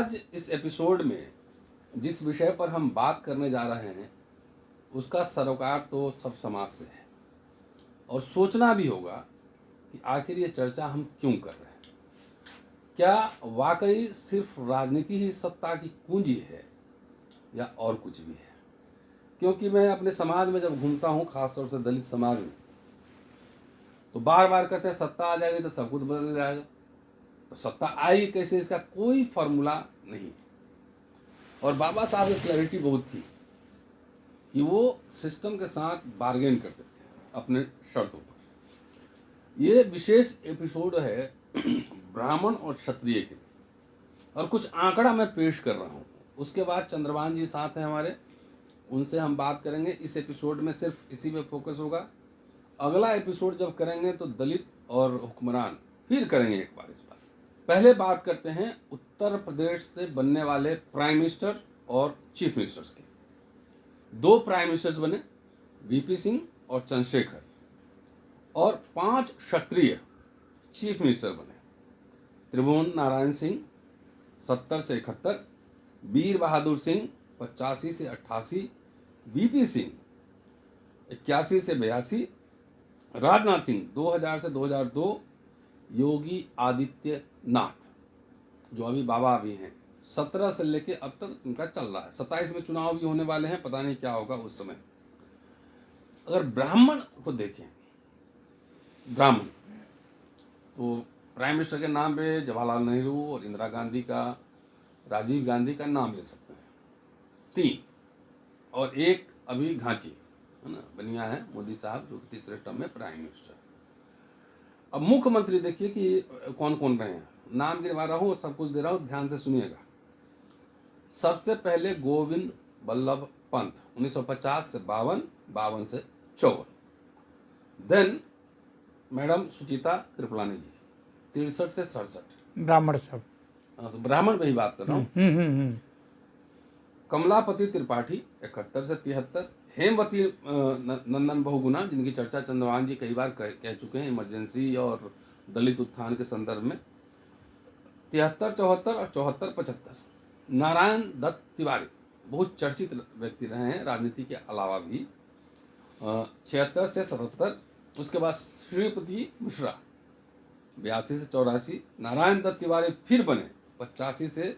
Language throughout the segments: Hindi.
आज इस एपिसोड में जिस विषय पर हम बात करने जा रहे हैं उसका सरोकार तो सब समाज से है और सोचना भी होगा कि आखिर ये चर्चा हम क्यों कर रहे हैं। क्या वाकई सिर्फ राजनीति ही सत्ता की कुंजी है या और कुछ भी है? क्योंकि मैं अपने समाज में जब घूमता हूँ, खासतौर से दलित समाज में, तो बार बार कहते हैं सत्ता आ जाएगी तो सब कुछ बदल जाएगा। तो सत्ता आई कैसे, इसका कोई फॉर्मूला नहीं। और बाबा साहब की क्लैरिटी बहुत थी कि वो सिस्टम के साथ बार्गेन करते थे अपने शर्तों पर। ये विशेष एपिसोड है ब्राह्मण और क्षत्रिय के, और कुछ आंकड़ा मैं पेश कर रहा हूँ। उसके बाद चंद्रभान जी साथ हैं हमारे, उनसे हम बात करेंगे। इस एपिसोड में सिर्फ इसी पे फोकस होगा। अगला एपिसोड जब करेंगे तो दलित और हुक्मरान फिर करेंगे एक बार इस बार। पहले बात करते हैं उत्तर प्रदेश से बनने वाले प्राइम मिनिस्टर और चीफ मिनिस्टर्स के। 2 प्राइम मिनिस्टर्स बने, वीपी सिंह और चंद्रशेखर, और 5 क्षत्रिय चीफ मिनिस्टर बने। त्रिभुवन नारायण सिंह 70 से 71, वीर बहादुर सिंह 85 से 88, वीपी सिंह 81 से 82, राजनाथ सिंह 2000 से 2002, योगी आदित्यनाथ जो अभी बाबा अभी हैं 17 से लेके अब तक इनका चल रहा है। 27 में चुनाव भी होने वाले हैं, पता नहीं क्या होगा उस समय। अगर ब्राह्मण को देखें, ब्राह्मण तो प्राइम मिनिस्टर के नाम पे जवाहरलाल नेहरू और इंदिरा गांधी का, राजीव गांधी का नाम ले सकते हैं, 3, और एक अभी घांची है ना, बनिया है मोदी साहब, जो तीसरे टर्म में प्राइम मिनिस्टर। अब मुख्यमंत्री देखिए कि कौन कौन रहे हैं, नाम गिनवा रहा हूँ, सब कुछ दे रहा हूँ, ध्यान से सुनिएगा। सबसे पहले गोविंद बल्लभ पंत 1950 से 52, 52 से 54। देन मैडम सुचिता कृपलानी जी 63 से 67, ब्राह्मण सब। तो ब्राह्मण पे ही बात कर रहा हूँ। कमलापति त्रिपाठी 71 से 73, हेमवती नंदन बहुगुणा, जिनकी चर्चा चंद्रभान जी कई बार कह चुके हैं इमरजेंसी और दलित उत्थान के संदर्भ में, 73, 74 और 74, 75। नारायण दत्त तिवारी बहुत चर्चित व्यक्ति रहे हैं राजनीति के अलावा भी, 76 से 77। उसके बाद श्रीपति मिश्रा 82 से 84। नारायण दत्त तिवारी फिर बने 85 से,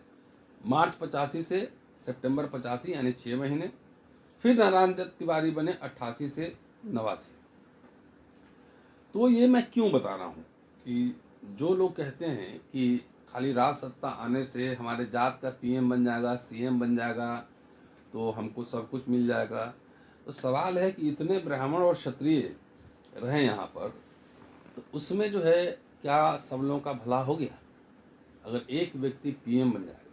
मार्च 85 से सितंबर 85, यानी 6 महीने। फिर नारायण दत्त तिवारी बने 88 से 89। तो ये मैं क्यों बता रहा हूँ कि जो लोग कहते हैं कि खाली राज सत्ता आने से हमारे जात का पीएम बन जाएगा, सीएम बन जाएगा, तो हमको सब कुछ मिल जाएगा, तो सवाल है कि इतने ब्राह्मण और क्षत्रिय रहे यहाँ पर, तो उसमें जो है क्या सब लोगों का भला हो गया? अगर एक व्यक्ति पीएम बन जाएगा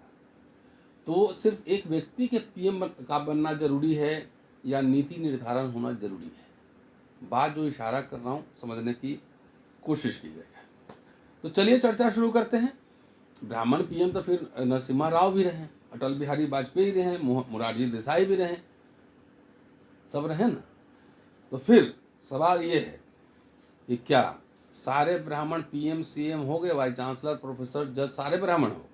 तो सिर्फ एक व्यक्ति के पीएम का बनना जरूरी है या नीति निर्धारण होना जरूरी है? बात जो इशारा कर रहा हूँ समझने की कोशिश कीजिएगा। तो चलिए चर्चा शुरू करते हैं। ब्राह्मण पीएम तो फिर नरसिम्हा राव भी रहे, अटल बिहारी वाजपेयी रहे, मोरारजी देसाई भी रहे, सब रहे ना। तो फिर सवाल ये है कि क्या सारे ब्राह्मण पीएम सीएम हो गए, वाइस चांसलर, प्रोफेसर, जज सारे ब्राह्मण हो गए?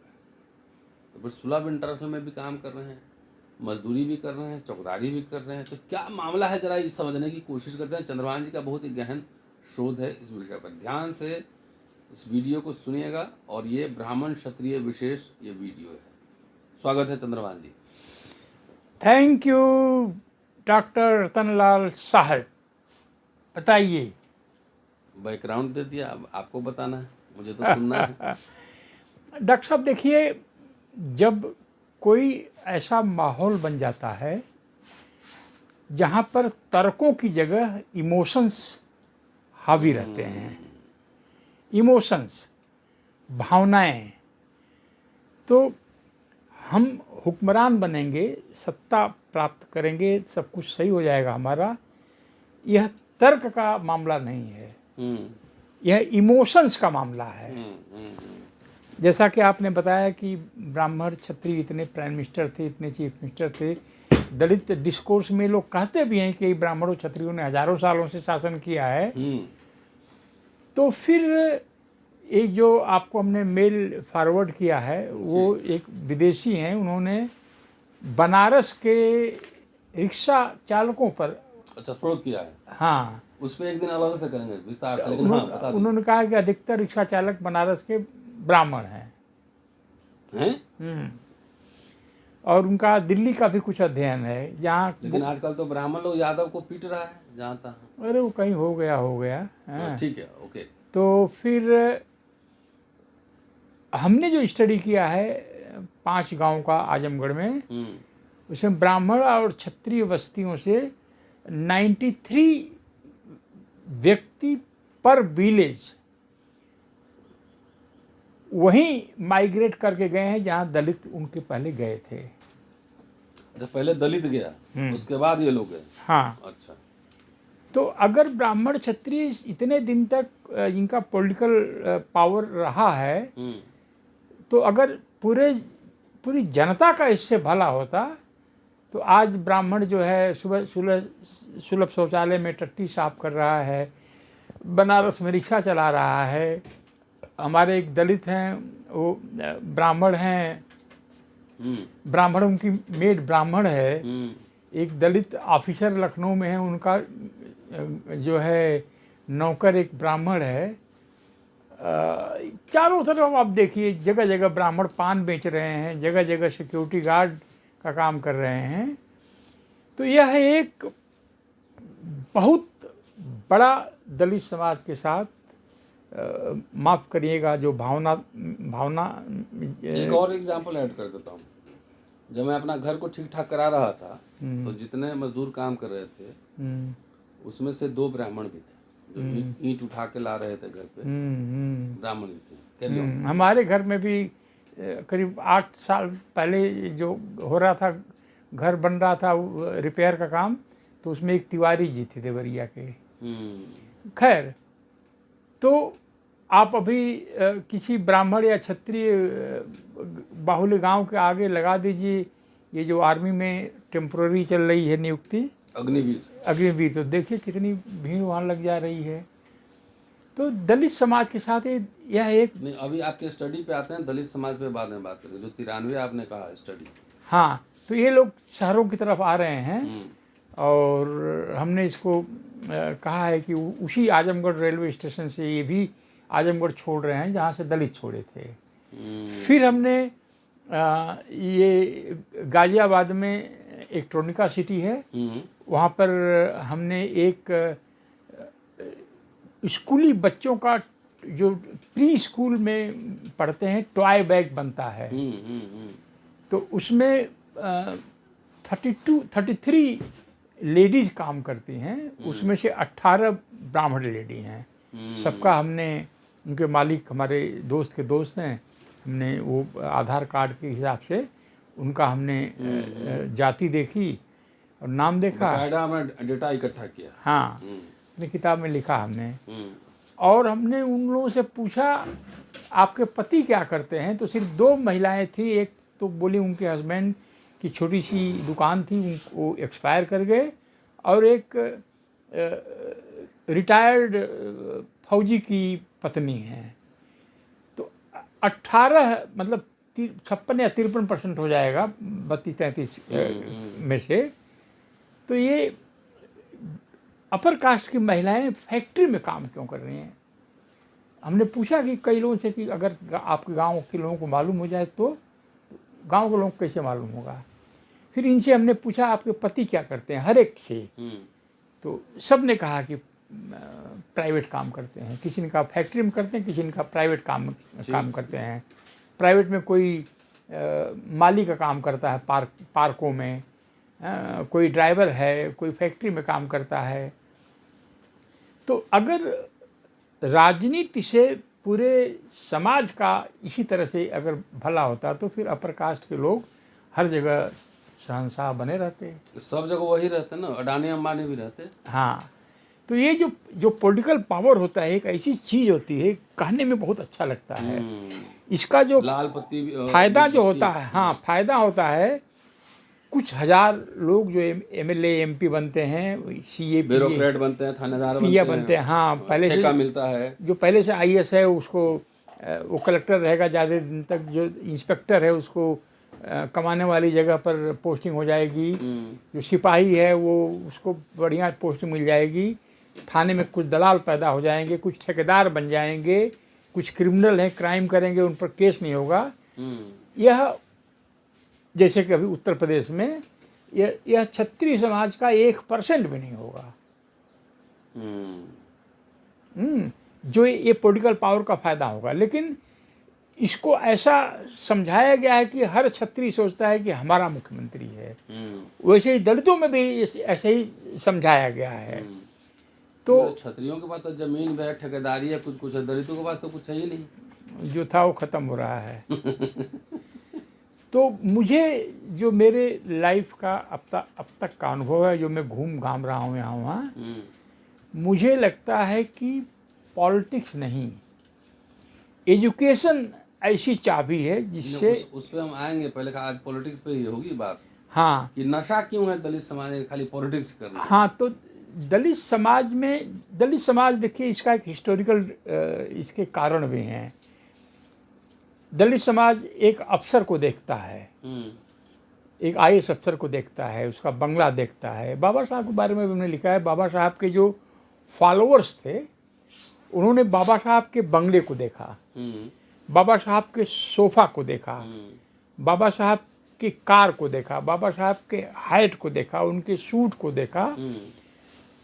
तो फिर सुलभ इंटरनेशनल में भी काम कर रहे हैं, मजदूरी भी कर रहे हैं, चौकीदारी भी कर रहे हैं। तो क्या मामला है, जरा इस समझने की कोशिश करते हैं। चंद्रभान जी का बहुत ही गहन शोध है इस विषय पर। ध्यान से इस वीडियो को सुनिएगा, और ये ब्राह्मण क्षत्रिय विशेष ये वीडियो है। स्वागत है चंद्रभान जी। थैंक यू डॉक्टर रतनलाल साहब। बताइए। बैकग्राउंड दे दिया, अब आपको बताना है, मुझे तो सुनना है। डॉक्टर साहब देखिए, जब कोई ऐसा माहौल बन जाता है जहाँ पर तर्कों की जगह इमोशंस हावी रहते हैं, इमोशंस, भावनाएं, तो हम हुक्मरान बनेंगे, सत्ता प्राप्त करेंगे, सब कुछ सही हो जाएगा हमारा। यह तर्क का मामला नहीं है, यह इमोशंस का मामला है। जैसा कि आपने बताया कि ब्राह्मण क्षत्रिय इतने प्राइम मिनिस्टर थे, इतने चीफ मिनिस्टर थे। दलित डिस्कोर्स में लोग कहते भी हैं कि ब्राह्मणों क्षत्रियों ने हजारों सालों से शासन किया है। तो फिर एक जो आपको हमने मेल फॉरवर्ड किया है वो एक विदेशी हैं, उन्होंने बनारस के रिक्शा चालकों पर, अच्छा, फ्रॉड किया है। हाँ, उस पर एक दिन अलग से करेंगे विस्तार से, लेकिन हाँ बता उन्होंने कहा कि अधिकतर रिक्शा चालक बनारस के ब्राह्मण हैं। हैं। और उनका दिल्ली का भी कुछ अध्ययन है जहाँ, लेकिन आजकल तो ब्राह्मण लोग यादव को पीट रहा है जहाँ तक। अरे वो कहीं हो गया हाँ। ठीक है, ओके। तो फिर हमने जो स्टडी किया है 5 गांव का आजमगढ़ में, उसमें ब्राह्मण और क्षत्रिय बस्तियों से 93 व्यक्ति पर विलेज वहीं माइग्रेट करके गए हैं जहां दलित उनके पहले गए थे। जब पहले दलित गया उसके बाद ये लोग गए। हाँ, अच्छा। तो अगर ब्राह्मण क्षत्रिय इतने दिन तक इनका पॉलिटिकल पावर रहा है, तो अगर पूरी जनता का इससे भला होता तो आज ब्राह्मण जो है सुबह सुलभ शौचालय में टट्टी साफ कर रहा है, बनारस में रिक्शा चला रहा है। हमारे एक दलित हैं, वो ब्राह्मण हैं, ब्राह्मण उनकी मेड ब्राह्मण है। एक दलित ऑफिसर लखनऊ में है, उनका जो है नौकर एक ब्राह्मण है। चारों तरफ आप देखिए जगह जगह ब्राह्मण पान बेच रहे हैं, जगह जगह सिक्योरिटी गार्ड का काम कर रहे हैं। तो यह एक बहुत बड़ा दलित समाज के साथ माफ़ करिएगा जो भावना एक और एग्जांपल ऐड कर देता हूँ। जब मैं अपना घर को ठीक ठाक करा रहा था तो जितने मजदूर काम कर रहे थे उसमें से 2 ब्राह्मण भी थे जो ईंट उठा के ला रहे थे घर पे, ब्राह्मण भी थे। हमारे घर में भी करीब 8 साल पहले जो हो रहा था, घर बन रहा था रिपेयर का काम, तो उसमें एक तिवारी जी थे देवरिया के। खैर, तो आप अभी किसी ब्राह्मण या क्षत्रिय बाहुल्य गांव के आगे लगा दीजिए ये जो आर्मी में टेम्पोररी चल रही है नियुक्ति, अग्निवीर, तो देखिए कितनी भीड़ वहाँ लग जा रही है। तो दलित समाज के साथ यह एक नहीं, अभी आपके स्टडी पे आते हैं, दलित समाज पे बाद में बात करेंगे। जो 93 आपने कहा स्टडी, हाँ, तो ये लोग शहरों की तरफ आ रहे हैं और हमने इसको कहा है कि उसी आजमगढ़ रेलवे स्टेशन से ये भी आजमगढ़ छोड़ रहे हैं जहाँ से दलित छोड़े थे। फिर हमने ये गाजियाबाद में एक ट्रोनिका सिटी है, वहाँ पर हमने एक स्कूली बच्चों का जो प्री स्कूल में पढ़ते हैं टॉय बैग बनता है। तो उसमें 33 लेडीज काम करती हैं, उसमें से 18 ब्राह्मण लेडी हैं। सबका हमने, उनके मालिक हमारे दोस्त के दोस्त हैं, हमने वो आधार कार्ड के हिसाब से उनका हमने जाति देखी और नाम देखा, डेटा इकट्ठा किया। हाँ, अपनी किताब में लिखा हमने। और हमने उन लोगों से पूछा आपके पति क्या करते हैं, तो सिर्फ 2 महिलाएं थी। एक तो बोली उनके हस्बैंड की छोटी सी दुकान थी, वो एक्सपायर कर गए, और एक रिटायर्ड फौजी की पत्नी है। तो 18 मतलब 56 या 53% हो जाएगा 32-33 में से। तो ये अपर कास्ट की महिलाएं फैक्ट्री में काम क्यों कर रही हैं? हमने पूछा कि कई लोगों से कि अगर आपके गांव के लोगों को मालूम हो जाए तो गांव के लोगों को कैसे मालूम होगा। फिर इनसे हमने पूछा आपके पति क्या करते हैं, हर एक से। तो सब ने कहा कि प्राइवेट काम करते हैं। किसी ने कहा फैक्ट्री में करते हैं, किसी ने कहा प्राइवेट काम करते हैं। प्राइवेट में कोई माली का काम करता है पार्कों में, कोई ड्राइवर है, कोई फैक्ट्री में काम करता है। तो अगर राजनीति से पूरे समाज का इसी तरह से अगर भला होता तो फिर अपर कास्ट के लोग हर जगह शहंशाह बने रहते। सब जगह वही रहते ना, अडानी अंबानी भी रहते। हाँ, तो ये जो पॉलिटिकल पावर होता है एक ऐसी चीज़ होती है, कहने में बहुत अच्छा लगता है। इसका जो लाल पत्ती फायदा जो होता है, हाँ, फायदा होता है। कुछ हजार लोग जो एमएलए एमपी बनते हैं, सीए ब्यूरोक्रेट बनते हैं, थानेदार बनते हैं, हाँ, पहले से ठेका मिलता है। जो पहले से आईएएस है उसको वो कलेक्टर रहेगा ज़्यादा दिन तक, जो इंस्पेक्टर है उसको कमाने वाली जगह पर पोस्टिंग हो जाएगी, जो सिपाही है वो उसको बढ़िया पोस्टिंग मिल जाएगी, थाने में कुछ दलाल पैदा हो जाएंगे, कुछ ठेकेदार बन जाएंगे, कुछ क्रिमिनल हैं क्राइम करेंगे, उन पर केस नहीं होगा। यह जैसे कि अभी उत्तर प्रदेश में यह क्षत्रिय समाज का 1% भी नहीं होगा। जो ये पॉलिटिकल पावर का फायदा होगा, लेकिन इसको ऐसा समझाया गया है कि हर क्षत्रिय सोचता है कि हमारा मुख्यमंत्री है। वैसे ही दलितों में भी ऐसे ही समझाया गया है। तो क्षत्रियों के पास तो जमीन है, ठेकेदारी है, कुछ है, दलितों के पास तो कुछ है ही नहीं, जो था वो खत्म हो रहा है। तो मुझे जो मेरे लाइफ का अब तक का अनुभव है, जो मैं घूम घाम रहा हूँ यहाँ वहाँ, मुझे लगता है कि पॉलिटिक्स नहीं, एजुकेशन ऐसी चाबी है जिससे उस पे हम आएंगे। पहले आज पॉलिटिक्स पे ही होगी बात। हाँ, कि नशा क्यों है दलित समाज में खाली पॉलिटिक्स करना। हाँ, तो दलित समाज देखिए, इसका एक हिस्टोरिकल इसके कारण भी हैं। दलित समाज एक अफसर को देखता है, एक IAS अफसर को देखता है, उसका बंगला देखता है। बाबा साहब के बारे में भी हमने लिखा है, बाबा साहब के जो फॉलोअर्स थे उन्होंने बाबा साहब के बंगले को देखा, बाबा साहब के सोफा को देखा, बाबा साहब के कार को देखा, बाबा साहब के हाइट को देखा, उनके सूट को देखा,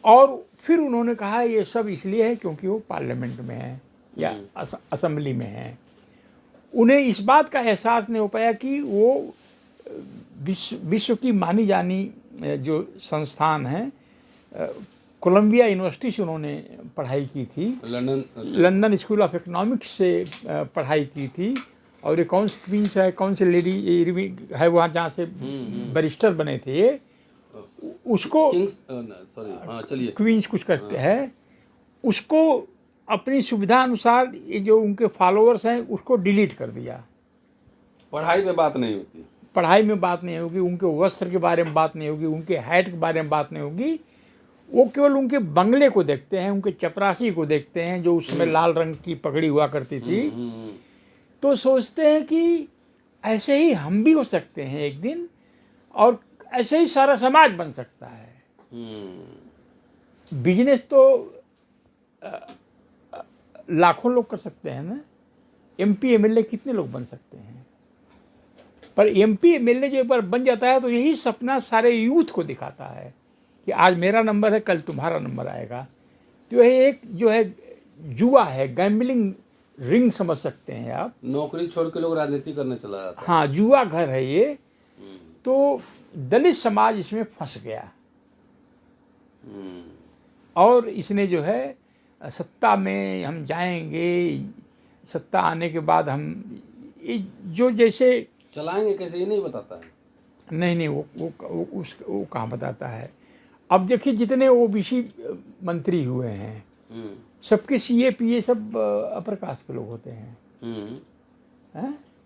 और फिर उन्होंने कहा ये सब इसलिए है क्योंकि वो पार्लियामेंट में है या असेंबली में है। उन्हें इस बात का एहसास नहीं हो पाया कि वो विश्व की मानी जानी जो संस्थान है, कोलंबिया यूनिवर्सिटी से उन्होंने पढ़ाई की थी, लंदन स्कूल ऑफ इकोनॉमिक्स से पढ़ाई की थी, और ये कौन सी क्वींस है, कौन सी लेडी है वहाँ जहाँ से बैरिस्टर बने थे ये, उसको चलिए क्वींस कुछ करते हैं, उसको अपनी सुविधा अनुसार ये जो उनके फॉलोअर्स हैं उसको डिलीट कर दिया। पढ़ाई में बात नहीं होती, पढ़ाई में बात नहीं होगी, उनके वस्त्र के बारे में बात नहीं होगी, उनके हाइट के बारे में बात नहीं होगी, वो केवल उनके बंगले को देखते हैं, उनके चपरासी को देखते हैं जो उस समय लाल रंग की पगड़ी हुआ करती थी। तो सोचते हैं कि ऐसे ही हम भी हो सकते हैं एक दिन, और ऐसे ही सारा समाज बन सकता है। बिजनेस तो लाखों लोग कर सकते हैं ना, MP MLA कितने लोग बन सकते हैं, पर MP MLA जो एक बार बन जाता है तो यही सपना सारे यूथ को दिखाता है कि आज मेरा नंबर है, कल तुम्हारा नंबर आएगा। तो यह एक जो है जुआ है, गैम्बलिंग रिंग समझ सकते हैं आप। नौकरी छोड़ के लोग राजनीति करने चला जाता है। हाँ, जुआ घर है ये। तो दलित समाज इसमें फंस गया, और इसने जो है सत्ता में हम जाएंगे, सत्ता आने के बाद हम जो जैसे चलाएंगे कैसे ये नहीं बताता है। नहीं, वो कहाँ बताता है। अब देखिए जितने OBC मंत्री हुए हैं, सबके CA PA सब अपर कास्ट के लोग होते हैं,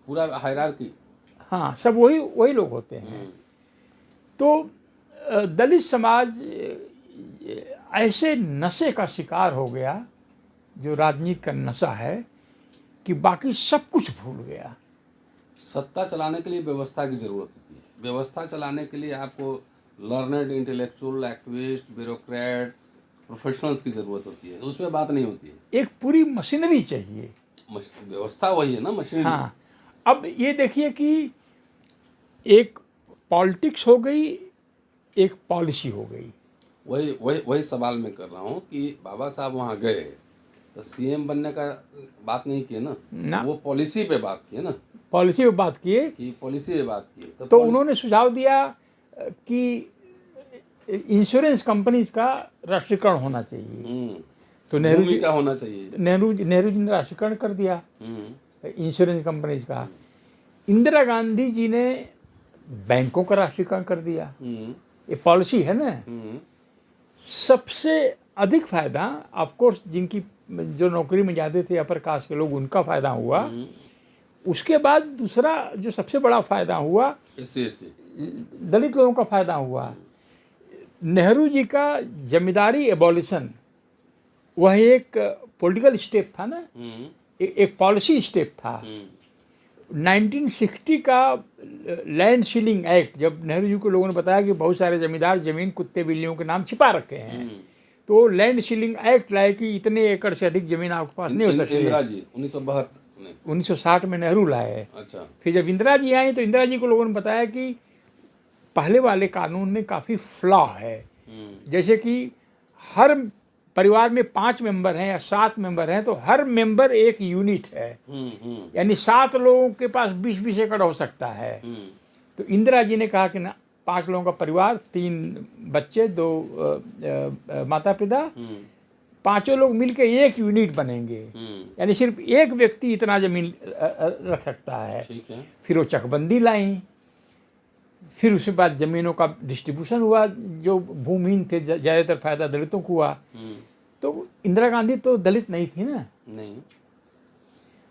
पूरा हायरार्की। हाँ, सब वही लोग होते हैं। तो दलित समाज ऐसे नशे का शिकार हो गया, जो राजनीति का नशा है, कि बाकी सब कुछ भूल गया। सत्ता चलाने के लिए व्यवस्था की जरूरत होती है। व्यवस्था चलाने के लिए आपको learned, intellectual, activist, bureaucrats, professionals की जरूरत होती है। उसमें बात नहीं होती है। एक पूरी मशीनरी चाहिए। व्यवस्था वही है ना, मशीनरी। हाँ, अब ये देखिए कि एक पॉलिटिक्स हो गई, एक पॉलिसी हो गई। वही सवाल मैं कर रहा हूँ कि बाबा साहब वहाँ गए तो CM बनने का बात नहीं किए ना, वो पॉलिसी पे बात किए ना, पॉलिसी पे बात किए कि पॉलिसी पे बात किए। तो उन्होंने सुझाव दिया कि इंश्योरेंस कंपनीज का राष्ट्रीयकरण होना चाहिए। तो नेहरू जी का होना चाहिए, नेहरू जी ने राष्ट्रीयकरण कर दिया इंश्योरेंस कंपनीज का। इंदिरा गांधी जी ने बैंकों का राष्ट्रीयकरण कर दिया। ये पॉलिसी है ना। सबसे अधिक फायदा ऑफकोर्स जिनकी जो नौकरी में जाते थे अपर कास्ट के लोग, उनका फायदा हुआ। उसके बाद दूसरा जो सबसे बड़ा फायदा हुआ, दलित लोगों का फायदा हुआ। नेहरू जी का जमींदारी एबॉलिशन, वह एक पॉलिटिकल स्टेप था ना, एक पॉलिसी स्टेप था। 1960 का लैंड सीलिंग एक्ट, जब नेहरू जी को लोगों ने बताया कि बहुत सारे जमींदार जमीन कुत्ते बिल्लियों के नाम छिपा रखे हैं, तो लैंड सीलिंग एक्ट लाए कि इतने एकड़ से अधिक जमीन आपके पास नहीं हो सकती। इंदिरा जी 1972 में, 1960 में नेहरू लाए। अच्छा, फिर जब इंदिरा जी आई तो इंदिरा जी को लोगों ने बताया कि पहले वाले कानून में काफ़ी फ्लॉ है। जैसे कि हर परिवार में 5 मेंबर हैं या 7 मेंबर हैं तो हर मेंबर एक यूनिट है, यानी 7 लोगों के पास 20-20 एकड़ हो सकता है। तो इंदिरा जी ने कहा कि ना, 5 लोगों का परिवार, 3 बच्चे, 2 माता पिता, 5 लोग मिलकर एक यूनिट बनेंगे, यानी सिर्फ एक व्यक्ति इतना जमीन रख सकता है। ठीक है। फिर वो चकबंदी लाई। फिर उसके बाद ज़मीनों का डिस्ट्रीब्यूशन हुआ, जो भूमिहीन थे ज़्यादातर फायदा दलितों को हुआ। तो इंदिरा गांधी तो दलित नहीं थी ना, नहीं,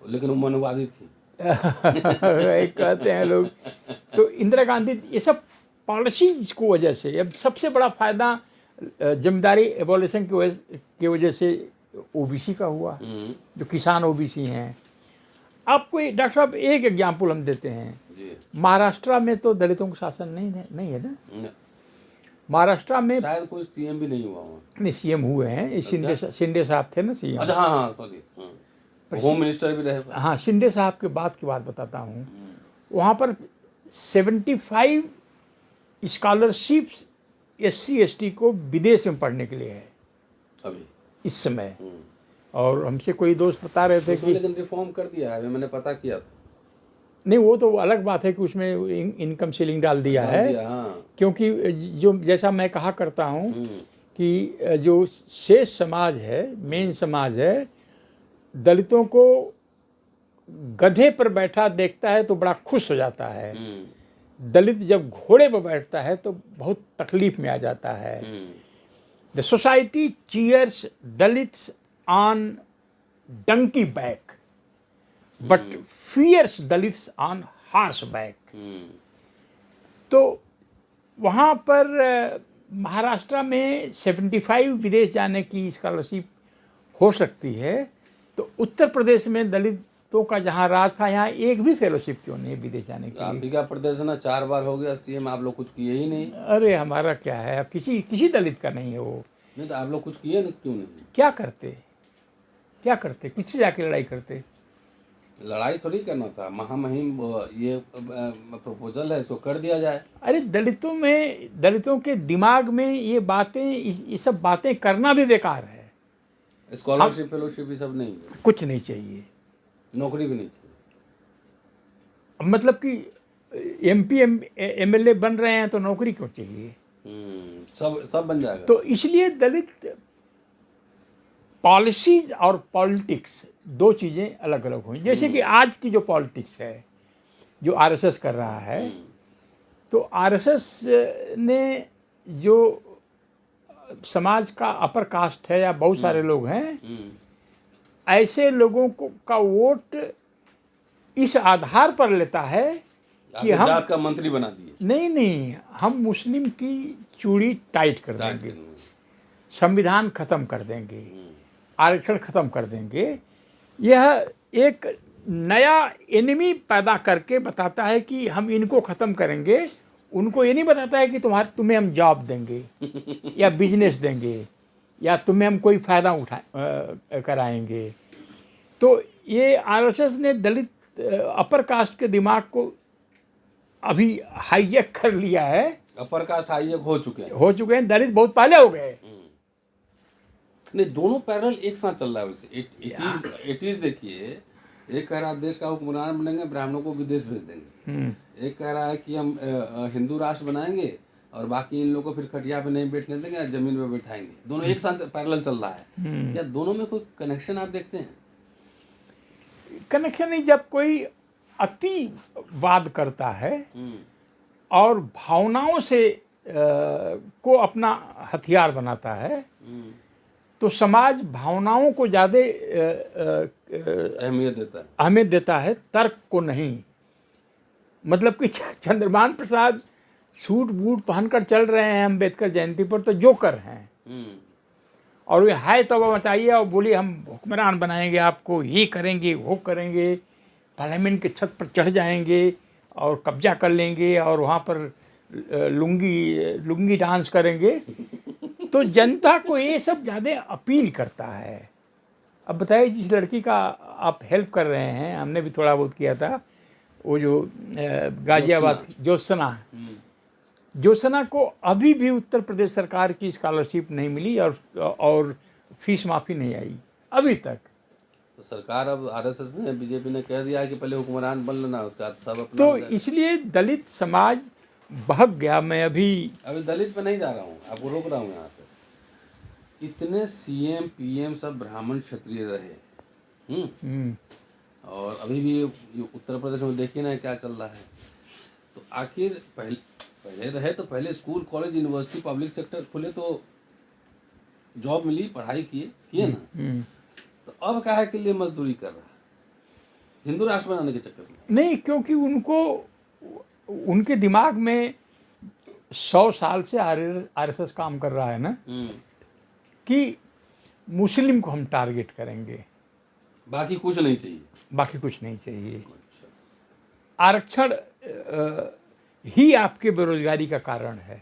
लेकिन वो मनवादी थी। एक कहते हैं लोग। तो इंदिरा गांधी ये सब पॉलिसीज को वजह से, अब सबसे बड़ा फायदा जमींदारी एबॉलिशन की वजह से ओबीसी का हुआ, जो किसान ओबीसी हैं। आपको डॉक्टर साहब एक एग्जाम्पल हम देते हैं। महाराष्ट्र में तो दलितों का शासन नहीं है ना। महाराष्ट्र में शायद कोई सीएम भी नहीं हुआ वहाँ। नहीं, सीएम हुए हैं, शिंदे साहब थे ना सीएम। अच्छा, हाँ सॉरी, होम मिनिस्टर भी रहे। हाँ, शिंदे साहब के बाद की बात बताता हूँ। वहाँ पर 75 स्कॉलरशिप्स SC ST को विदेश में पढ़ने के लिए है अभी इस समय। और हमसे कोई दोस्त बता रहे थे कि लेकिन रिफॉर्म कर दिया है, मैंने पता किया था। नहीं, वो तो अलग बात है कि उसमें इनकम सीलिंग डाल दिया है। हाँ। क्योंकि जो जैसा मैं कहा करता हूँ कि जो शेष समाज है, मेन समाज है, दलितों को गधे पर बैठा देखता है तो बड़ा खुश हो जाता है। दलित जब घोड़े पर बैठता है तो बहुत तकलीफ में आ जाता है। The society cheers Dalits on donkey back but fears Dalits on horse back. तो वहाँ पर महाराष्ट्र में 75 विदेश जाने की स्कॉलरशिप हो सकती है, तो उत्तर प्रदेश में दलितों का जहाँ राज था, यहाँ एक भी फेलोशिप क्यों नहीं विदेश जाने की? आप का प्रदेश ना 4 बार हो गया सीएम, आप लोग कुछ किए ही नहीं। अरे हमारा क्या है, अब किसी दलित का नहीं है वो। नहीं तो आप लोग कुछ किए नहीं, क्यों नहीं? क्या करते किससे जाके लड़ाई करते? लड़ाई थोड़ी करना था, महामहिम ये प्रपोजल है, इसको कर दिया जाए। अरे दलितों के दिमाग में ये बातें, ये सब बातें करना भी बेकार है। स्कॉलरशिप फेलोशिप भी सब नहीं, कुछ नहीं चाहिए, नौकरी भी नहीं चाहिए। मतलब कि MP MLA बन रहे हैं तो नौकरी क्यों चाहिए? सब बन जाएगा। तो इसलिए दलित पॉलिसीज और पॉलिटिक्स 2 चीज़ें अलग अलग हुई। जैसे कि आज की जो पॉलिटिक्स है, जो RSS कर रहा है, तो RSS ने जो समाज का अपर कास्ट है या बहुत सारे लोग हैं, ऐसे लोगों को का वोट इस आधार पर लेता है कि हम जात का मंत्री बना दिए। नहीं, हम मुस्लिम की चूड़ी टाइट कर देंगे, संविधान खत्म कर देंगे, आरक्षण खत्म कर देंगे। यह एक नया एनिमी पैदा करके बताता है कि हम इनको ख़त्म करेंगे। उनको ये नहीं बताता है कि तुम्हें हम जॉब देंगे या बिजनेस देंगे या तुम्हें हम कोई फ़ायदा कराएंगे। तो ये RSS ने दलित अपर कास्ट के दिमाग को अभी हाईजैक कर लिया है। अपर कास्ट हाईजैक हो चुके हैं, दलित बहुत पहले हो गए। नहीं, दोनों पैरेलल एक साथ चल रहा है। वैसे इट इज देखिए, एक कह रहा है देश का हुक्मरान बनेंगे, ब्राह्मणों को विदेश भेज देंगे। एक कह रहा है कि हम हिंदू राष्ट्र बनाएंगे और बाकी इन लोगों को फिर खटिया पे नहीं बैठने देंगे, जमीन पे बैठाएंगे। दोनों एक साथ पैरेलल चल रहा है। क्या दोनों में कोई कनेक्शन आप देखते हैं? कनेक्शन नहीं, जब कोई अतिवाद करता है और भावनाओं से को अपना हथियार बनाता है, तो समाज भावनाओं को ज़्यादा अहमियत देता है, तर्क को नहीं। मतलब कि चंद्रभान प्रसाद सूट बूट पहनकर चल रहे हैं अम्बेडकर जयंती पर, तो जोकर हैं। और वे हाय तौबा मचाइए और बोलिए हम हुक्मरान बनाएंगे आपको, ये करेंगे वो करेंगे, पार्लियामेंट के छत पर चढ़ जाएंगे और कब्जा कर लेंगे और वहाँ पर लुंगी डांस करेंगे। तो जनता को ये सब ज़्यादा अपील करता है। अब बताइए, जिस लड़की का आप हेल्प कर रहे हैं, हमने भी थोड़ा बहुत किया था, वो जो गाजियाबाद की ज्योत्सना को अभी भी उत्तर प्रदेश सरकार की स्कॉलरशिप नहीं मिली और फीस माफ़ी नहीं आई अभी तक। तो सरकार अब आरएसएस ने, बीजेपी ने कह दिया कि पहले हुक्मरान बन लेना, उसका सब अपना तो इसलिए दलित समाज बहक गया। मैं अभी दलित पे नहीं जा रहा हूँ, आपको रोक रहा हूँ यहाँ पे। इतने सीएम पीएम सब ब्राह्मण क्षत्रिय रहे, और अभी भी ये उत्तर प्रदेश में देखिए ना क्या चल रहा है। तो आखिर पहले रहे तो पहले school college university public sector खुले तो जॉब मिली, पढ़ाई किए ना। तो अब काहे के लिए मजदूरी कर रहा है? हिंदू राष्ट्र बनाने के चक्कर में नहीं, क्योंकि उनके दिमाग में 100 साल से आरएसएस काम कर रहा है ना कि मुस्लिम को हम टारगेट करेंगे, बाकी कुछ नहीं चाहिए, बाकी कुछ नहीं चाहिए। आरक्षण ही आपके बेरोजगारी का कारण है।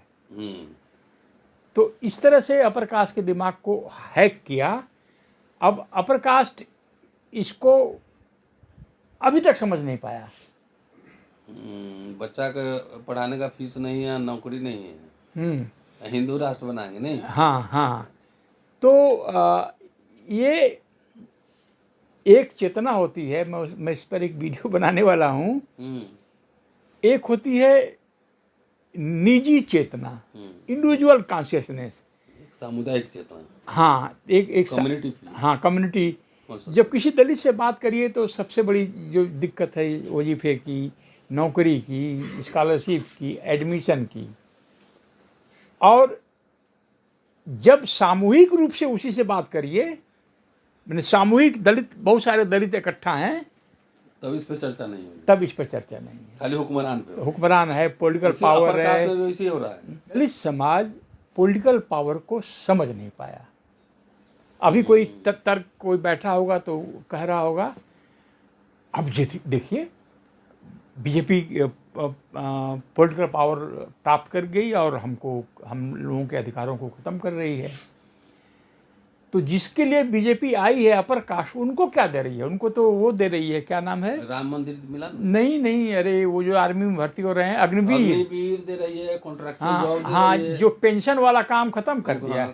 तो इस तरह से अपर कास्ट के दिमाग को हैक किया। अब अपर कास्ट इसको अभी तक समझ नहीं पाया। बच्चा का पढ़ाने का फीस नहीं है, नौकरी नहीं है, हिंदू राष्ट्र बनाएंगे नहीं। हाँ। तो ये एक चेतना होती है, मैं इस पर एक वीडियो बनाने वाला हूँ। एक होती है निजी चेतना, इंडिविजुअल कॉन्शियसनेस, सामुदायिक चेतना। हाँ, एक कम्युनिटी। हाँ, कम्युनिटी। जब किसी दलित से बात करिए तो सबसे बड़ी जो दिक्कत है वजीफे की, नौकरी की, स्कॉलरशिप की, एडमिशन की। और जब सामूहिक रूप से उसी से बात करिए, मैंने सामूहिक दलित, बहुत सारे दलित इकट्ठा हैं, तब इस पर चर्चा नहीं होगी, तब इस पर चर्चा नहीं है। खाली हुक्मरान पे, हुक्मरान है, पॉलिटिकल पावर है, इसी हो रहा है। दलित समाज पॉलिटिकल पावर को समझ नहीं पाया। अभी कोई तर्क कोई बैठा होगा तो कह रहा होगा, अब देखिए बीजेपी पॉलिटिकल पावर प्राप्त कर गई और हम लोगों के अधिकारों को ख़त्म कर रही है। तो जिसके लिए बीजेपी आई है अपर कास्ट, उनको क्या दे रही है? उनको तो वो दे रही है, क्या नाम है, राम मंदिर मिला? नहीं, अरे वो जो आर्मी में भर्ती हो रहे हैं, अग्निवीर दे रही है, कॉन्ट्रैक्चुअल जॉब दे रही है। जो पेंशन वाला काम खत्म कर दिया,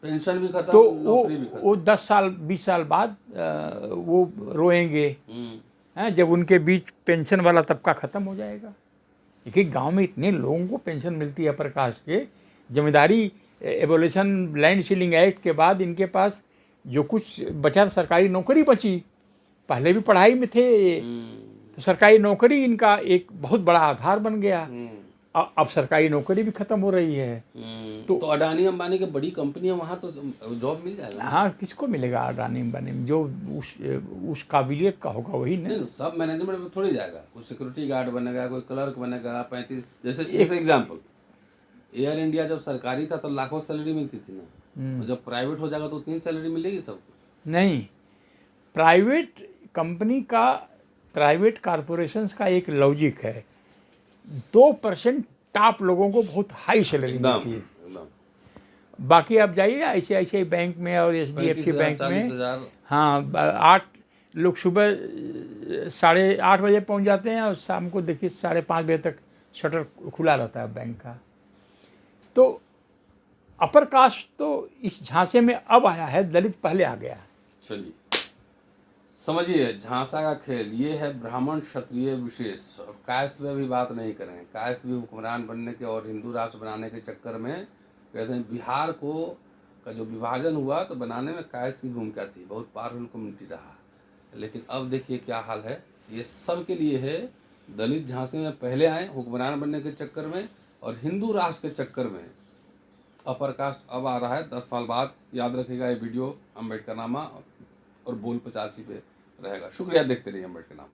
पेंशन भी खत्म, तो नौकरी भी खत्म। वो 10 साल 20 साल बाद वो रोएंगे जब उनके बीच पेंशन वाला तबका ख़त्म हो जाएगा। क्योंकि गांव में इतने लोगों को पेंशन मिलती है अपर कास्ट के, जमींदारी एबोलिशन लैंड सीलिंग एक्ट के बाद इनके पास जो कुछ बचा, सरकारी नौकरी बची। पहले भी पढ़ाई में थे, तो सरकारी नौकरी इनका एक बहुत बड़ा आधार बन गया। अब सरकारी नौकरी भी खत्म हो रही है। तो अडानी अंबानी की बड़ी कंपनी है, वहाँ तो जॉब मिल जाएगा। हाँ, किसको मिलेगा अडानी अंबानी में? जो उस काबिलियत का होगा वही ना। नहीं, सब मैनेजमेंट में थोड़ी जाएगा। कोई सिक्योरिटी गार्ड बनेगा, कोई क्लर्क बनेगा। 35 जैसे एग्जाम्पल, एयर इंडिया जब सरकारी था तो लाखों सैलरी मिलती थी ना, तो जब प्राइवेट हो जाएगा तो उतनी सैलरी मिलेगी सबको? नहीं, प्राइवेट कंपनी का, प्राइवेट कॉरपोरेशंस का एक लॉजिक है, 2% टॉप लोगों को बहुत हाई सैलरी मिलती है। बाकी आप जाइए ICICI बैंक में और HDFC बैंक में, हाँ, 8 लोग सुबह 8:30 बजे पहुंच जाते हैं और शाम को देखिए 5:30 बजे तक शटर खुला रहता है बैंक का। तो अपर कास्ट तो इस झांसे में अब आया है, दलित पहले आ गया। चलिए समझिए, झांसा का खेल ये है, ब्राह्मण क्षत्रिय विशेष। और कास्ट में भी बात नहीं करें, कास्ट भी हुक्मरान बनने के और हिंदू राष्ट्र बनाने के चक्कर में, कहते हैं बिहार का जो विभाजन हुआ तो बनाने में कास्ट की भूमिका थी, बहुत पावरफुल कम्युनिटी रहा। लेकिन अब देखिए क्या हाल है। ये सब के लिए है, दलित झांसे में पहले आए हुक्मरान बनने के चक्कर में, और हिंदू राष्ट्र के चक्कर में अपर कास्ट अब आ रहा है 10 साल बाद। याद रखिएगा ये वीडियो अम्बेडकर नामा और बोल 85 पे रहेगा। शुक्रिया, देखते रहिए अम्बेडकर नामा।